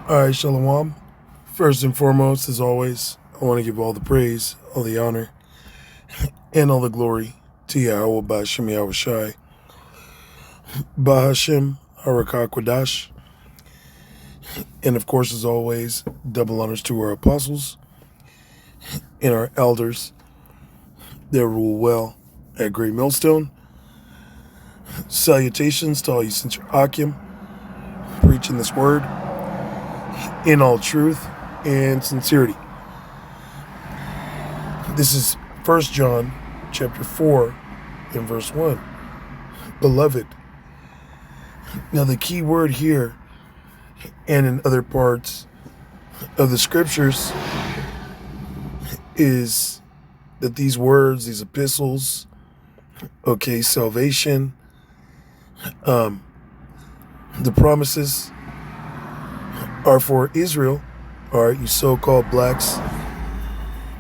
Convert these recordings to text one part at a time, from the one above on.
All right, Shalom. First and foremost, as always, I want to give all the praise, all the honor, and all the glory to Yahweh Ba'ashem Yahweh Shai, Ba'ashem Harakakwadash, and of course, as always, double honors to our apostles and our elders that rule well at Great Millstone. Salutations to all you sincere Akim, preaching this word in all truth and sincerity. This is 1 John chapter 4 and verse 1. Beloved. Now the key word here and in other parts of the scriptures is that these words, these epistles, salvation, the promises are for Israel, all right, you so-called blacks,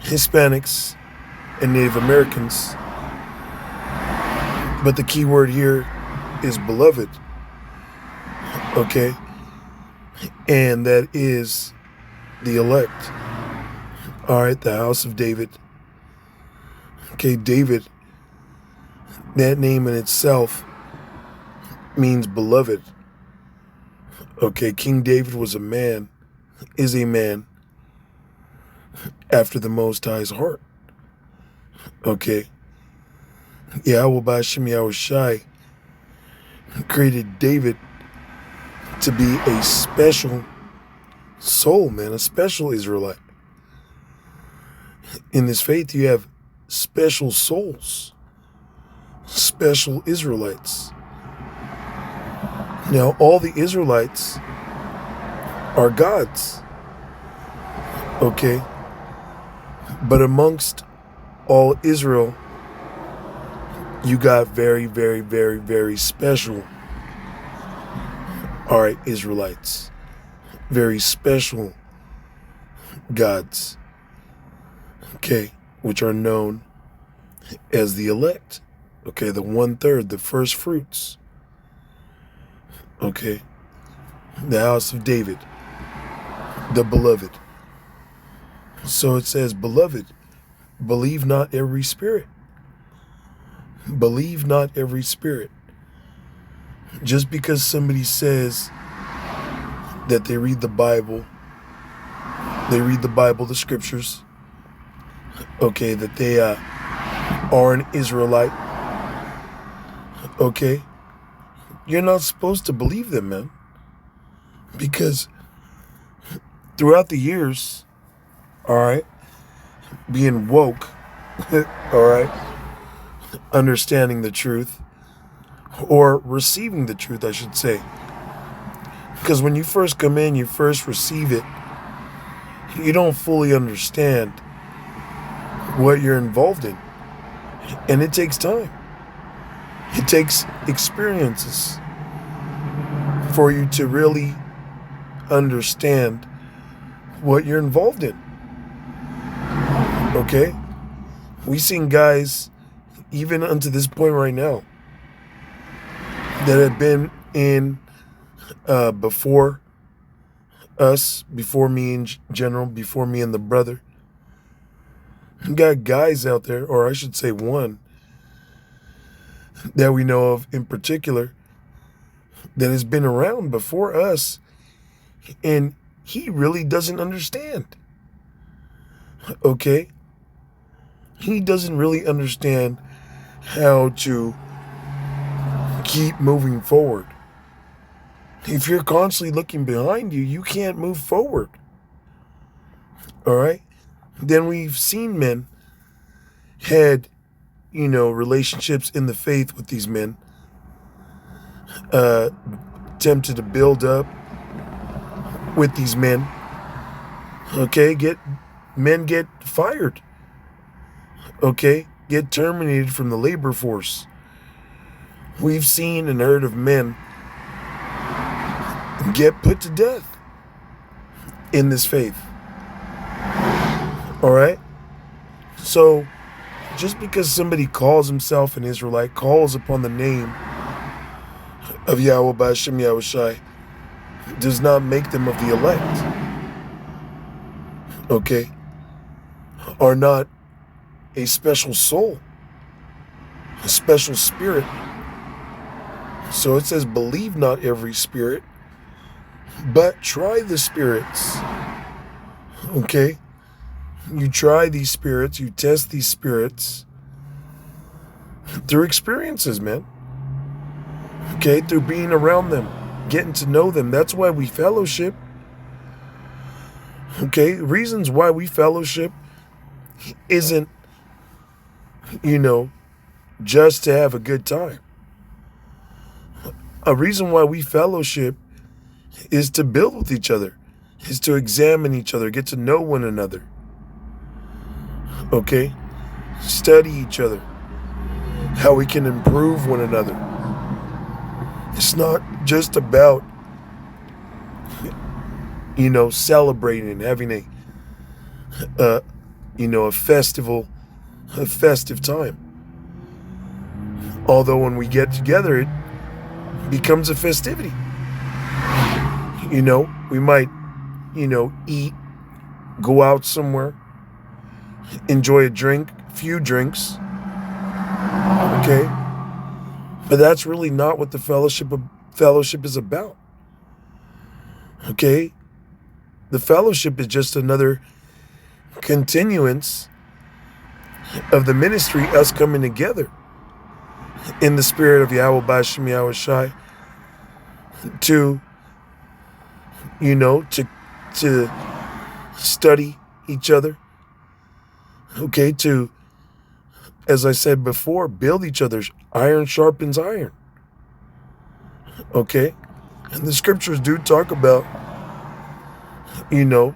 Hispanics, and Native Americans. But the key word here is beloved, okay? And that is the elect, all right, the house of David. Okay, David, that name in itself means beloved. Okay, King David was a man, is a man after the Most High's heart. Okay, Yahweh Ba'ashem Yahweh Shai created David to be a special soul, man, a special Israelite. In this faith, you have special souls, special Israelites. Now, all the Israelites are God's, okay? But amongst all Israel, you got very, very, very, very special, all right, Israelites. Very special gods, okay, which are known as the elect, okay, the 1/3, the first fruits. Okay, the house of David, the beloved. So it says, beloved, believe not every spirit. Believe not every spirit. Just because somebody says that they read the Bible, the scriptures, okay, that they are an Israelite, okay, you're not supposed to believe them, man. Because throughout the years, all right, being woke, all right, understanding the truth, or receiving the truth, I should say. Because when you first come in, you first receive it, you don't fully understand what you're involved in. And it takes time. It takes experiences for you to really understand what you're involved in. Okay? We've seen guys, even unto this point right now, that have been in before us, before me in general, before me and the brother. You got guys out there, or I should say one, that we know of in particular, that has been around before us, and he really doesn't understand. Okay? He doesn't really understand how to keep moving forward. If you're constantly looking behind you, you can't move forward. All right? Then we've seen men had, relationships in the faith with these men, attempted to build up with these men. Okay, men get fired. Okay, get terminated from the labor force. We've seen and heard of men get put to death in this faith. All right? So, just because somebody calls himself an Israelite, calls upon the name of Yahweh Ba'ashem Yahweh Shai, does not make them of the elect. Okay? Are not a special soul, a special spirit. So it says, believe not every spirit, but try the spirits. Okay? You try these spirits, you test these spirits through experiences, man. Okay? Through being around them, getting to know them. That's why we fellowship. Okay? Reasons why we fellowship isn't, just to have a good time. A reason why we fellowship is to build with each other, is to examine each other, get to know one another. Okay? Study each other, how we can improve one another. It's not just about, celebrating, having a festive time. Although when we get together, it becomes a festivity. We might, eat, go out somewhere, enjoy few drinks. Okay? But that's really not what the fellowship is about. Okay? The fellowship is just another continuance of the ministry, us coming together in the spirit of Yahweh B'Shem Yahweh Shai to study each other. Okay, to, as I said before, build each other. Iron sharpens iron. Okay? And the scriptures do talk about, to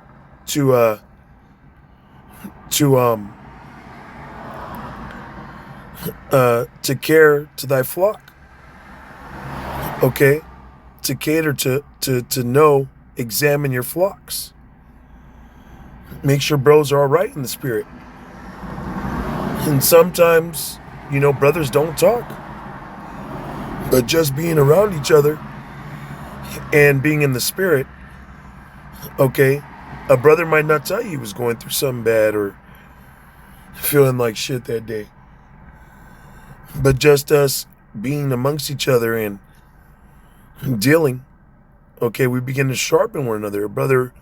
care to thy flock. Okay? To cater to know, examine your flocks. Make sure bros are all right in the spirit. And sometimes, brothers don't talk. But just being around each other and being in the spirit, okay, a brother might not tell you he was going through something bad or feeling like shit that day. But just us being amongst each other and dealing, okay, we begin to sharpen one another. A brother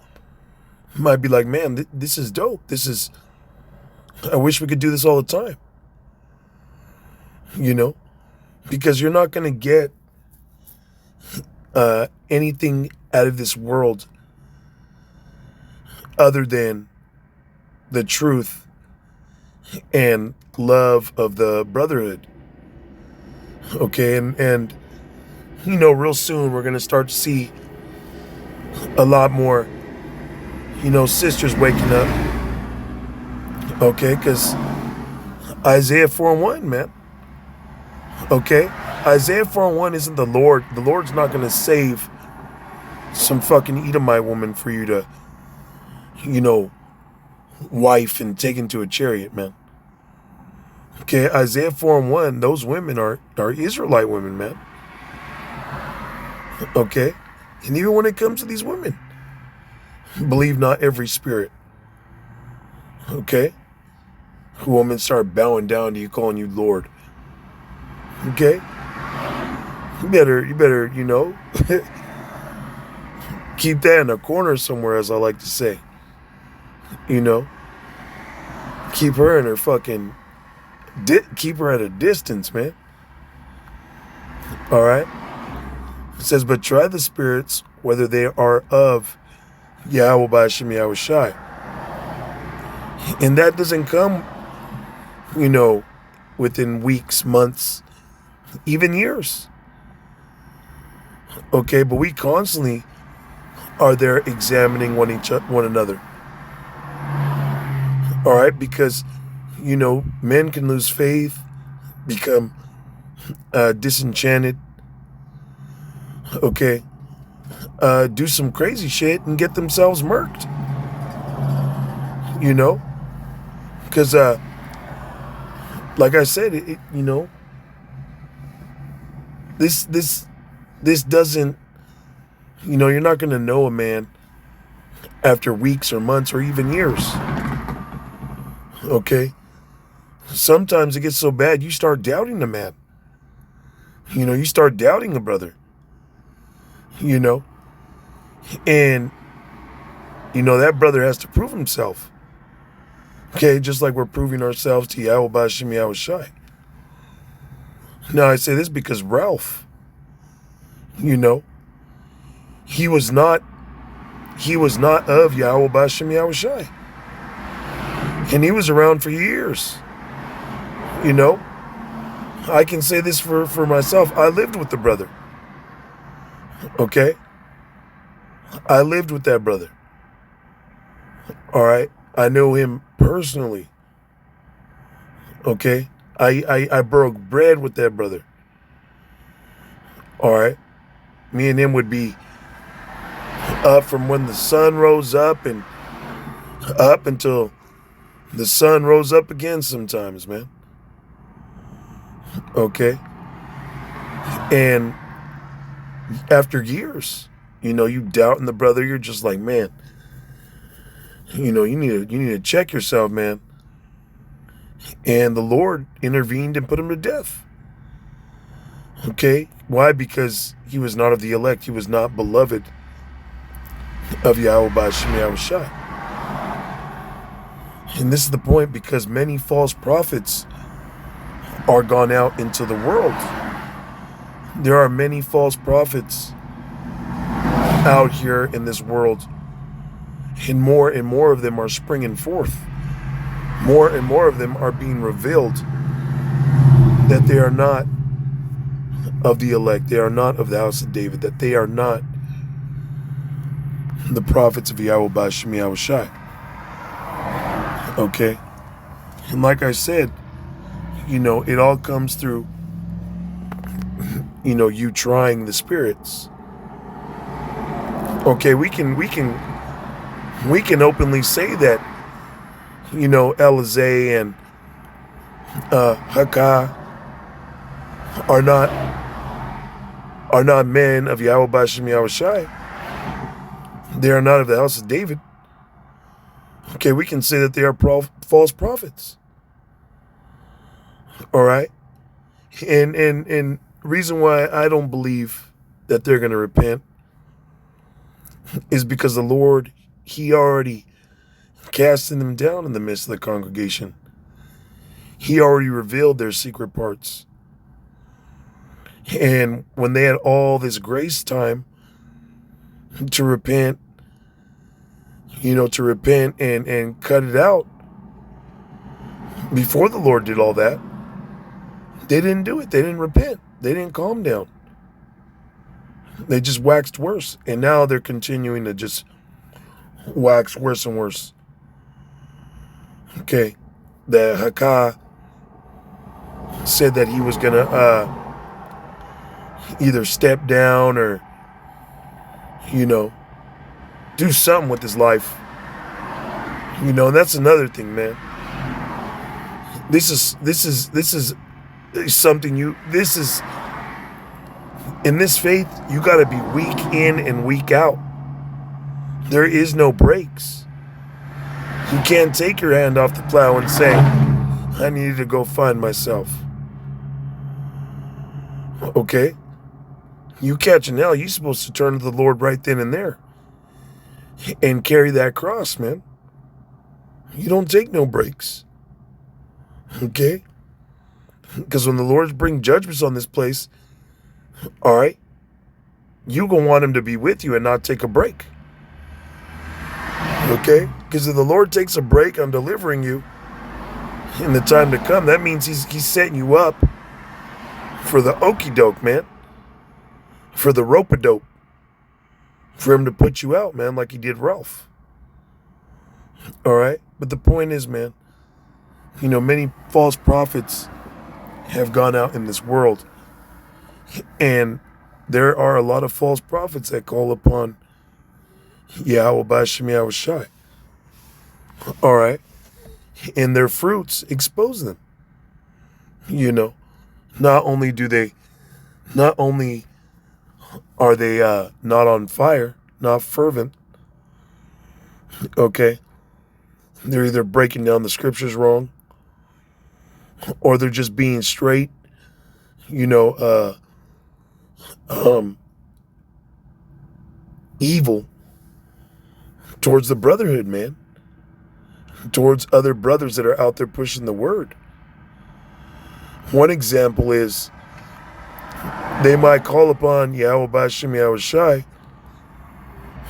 might be like, man, this is dope. I wish we could do this all the time. Because you're not going to get anything out of this world other than the truth and love of the brotherhood. Okay, and real soon we're going to start to see a lot more, sisters waking up. Okay, because Isaiah 4:1, man. Okay? Isaiah 4:1 isn't the Lord. The Lord's not going to save some fucking Edomite woman for you to, wife and take into a chariot, man. Okay, Isaiah 4:1, those women are Israelite women, man. Okay? And even when it comes to these women, believe not every spirit. Okay? Women start bowing down to you, calling you Lord. Okay? You better, keep that in a corner somewhere, as I like to say. Keep her in her fucking, keep her at a distance, man. All right? It says, but try the spirits, whether they are of Yahweh B'Shem Yahweh Shai. And that doesn't come, within weeks, months, even years. Okay, but we constantly are there examining one another. All right, because, men can lose faith, become disenchanted. Okay, do some crazy shit and get themselves murked. Because, like I said, this doesn't You're not going to know a man after weeks or months or even years. Okay? Sometimes it gets so bad you start doubting the man. You start doubting a brother. You know? And, that brother has to prove himself. Okay? Just like we're proving ourselves to Yahweh B'Shem Yahweh Shai. Now, I say this because Ralph, he was not of Yahweh B'Shem Yahweh Shai. And he was around for years. I can say this for myself. I lived with the brother. Okay? I lived with that brother. All right? I know him personally. Okay? I broke bread with that brother. All right? Me and him would be up from when the sun rose up and up until the sun rose up again sometimes, man. Okay? And after years, you doubting the brother, you're just like, man, you need to check yourself, man. And the Lord intervened and put him to death. Okay? Why? Because he was not of the elect. He was not beloved of Yahweh B'Shem Yahweh Shai. And this is the point, because many false prophets are gone out into the world. There are many false prophets out here in this world, and more of them are springing forth. More and more of them are being revealed that they are not of the elect, they are not of the house of David, that they are not the prophets of Yahweh B'Shem Yahweh Shai. Okay? And like I said, it all comes through, you trying the spirits. Okay, we can openly say that, Elazeh and Hakah are not men of Yahweh B'Shem Yahweh Shai. They are not of the house of David. Okay, we can say that they are false prophets. All right? And reason why I don't believe that they're going to repent is because the Lord, he already casting them down in the midst of the congregation. He already revealed their secret parts. And when they had all this grace time to repent, and cut it out, before the Lord did all that, they didn't do it. They didn't repent. They didn't calm down. They just waxed worse. And now they're continuing to just wax worse and worse. Okay. The Hakah said that he was going to either step down or, do something with his life. And that's another thing, man. This is something in this faith, you got to be week in and week out. There is no breaks. You can't take your hand off the plow and say, I need to go find myself. Okay? You catch an L, you're supposed to turn to the Lord right then and there and carry that cross, man. You don't take no breaks. Okay? Because when the Lord brings judgments on this place, all right, you're going to want him to be with you and not take a break. Okay? Because if the Lord takes a break on delivering you in the time to come, that means he's setting you up for the okie doke, man. For the rope-a-dope. For him to put you out, man, like he did Ralph. All right? But the point is, man, many false prophets have gone out in this world. And there are a lot of false prophets that call upon Yahweh B'Shem Yahweh Shai. All right? And their fruits expose them. Not only Are they not on fire, not fervent? Okay. They're either breaking down the scriptures wrong, or they're just being straight, you know, evil towards the brotherhood, man. Towards other brothers that are out there pushing the word. One example is they might call upon Yahweh B'Shem Yahweh Shai,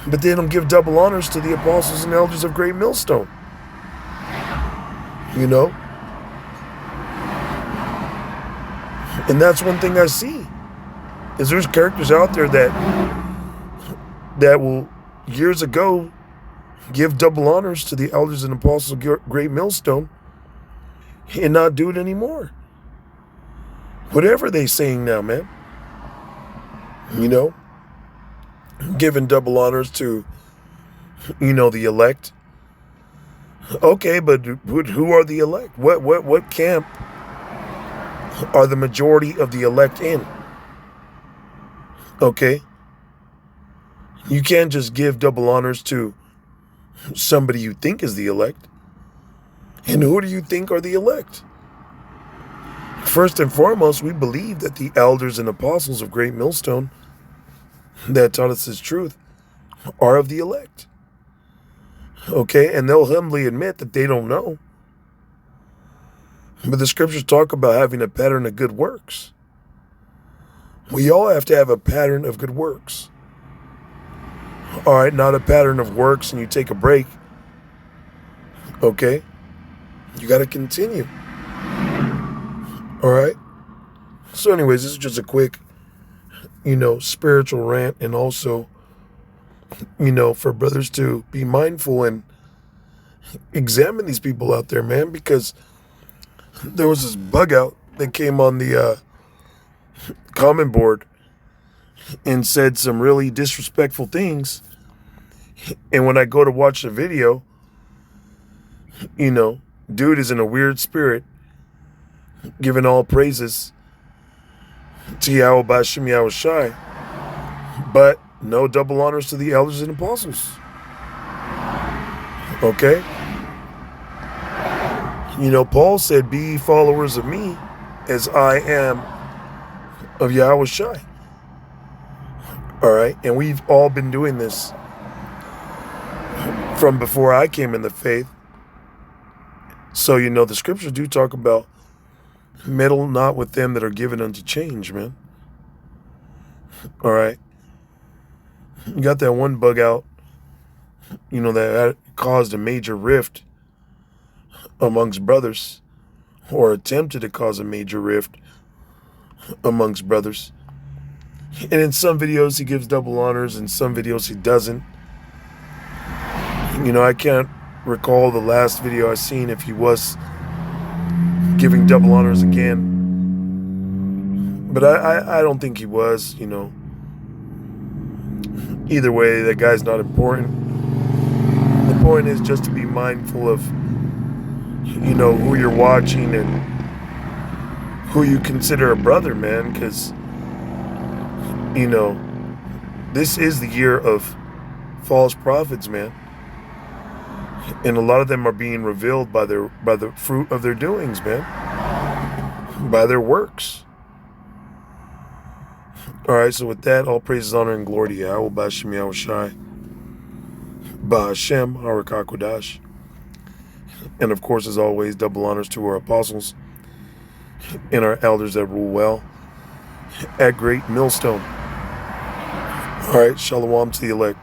but they don't give double honors to the apostles and elders of Great Millstone. You know? And that's one thing I see. Is there's characters out there that will, years ago, give double honors to the elders and apostles of Great Millstone and not do it anymore. Whatever they saying now, man. You know? Giving double honors to, you know, the elect. Okay, but who are the elect? What camp are the majority of the elect in? Okay? You can't just give double honors to somebody you think is the elect. And who do you think are the elect? First and foremost, we believe that the elders and apostles of Great Millstone that taught us this truth are of the elect. Okay, and they'll humbly admit that they don't know. But the scriptures talk about having a pattern of good works. We all have to have a pattern of good works. All right, not a pattern of works and you take a break. Okay, you got to continue. All right. So anyways, this is just a quick, you know, spiritual rant, and also, you know, for brothers to be mindful and examine these people out there, man, because there was this bug out that came on the comment board and said some really disrespectful things. And when I go to watch the video, you know, dude is in a weird spirit, giving all praises to Yahweh B'Shem Yahweh Shai, but no double honors to the elders and apostles. Okay? You know, Paul said, be ye followers of me as I am of Yahweh Shai. All right? And we've all been doing this from before I came in the faith. So, you know, the scriptures do talk about meddle not with them that are given unto change, man. All right? You got that one bug out, you know, that caused a major rift amongst brothers, or attempted to cause a major rift amongst brothers. And in some videos he gives double honors, in some videos he doesn't. You know, I can't recall the last video I seen if he was giving double honors again, but I don't think he was, you know. Either way, that guy's not important. The point is just to be mindful of, you know, who you're watching and who you consider a brother, man, because, you know, this is the year of false prophets, man. And a lot of them are being revealed by the fruit of their doings, man. By their works. Alright, so with that, all praises, honor, and glory to Yahweh B'Shem Yahweh Shai. B'Shem Harakakodash. And of course, as always, double honors to our apostles and our elders that rule well at Great Millstone. Alright, shalom to the elect.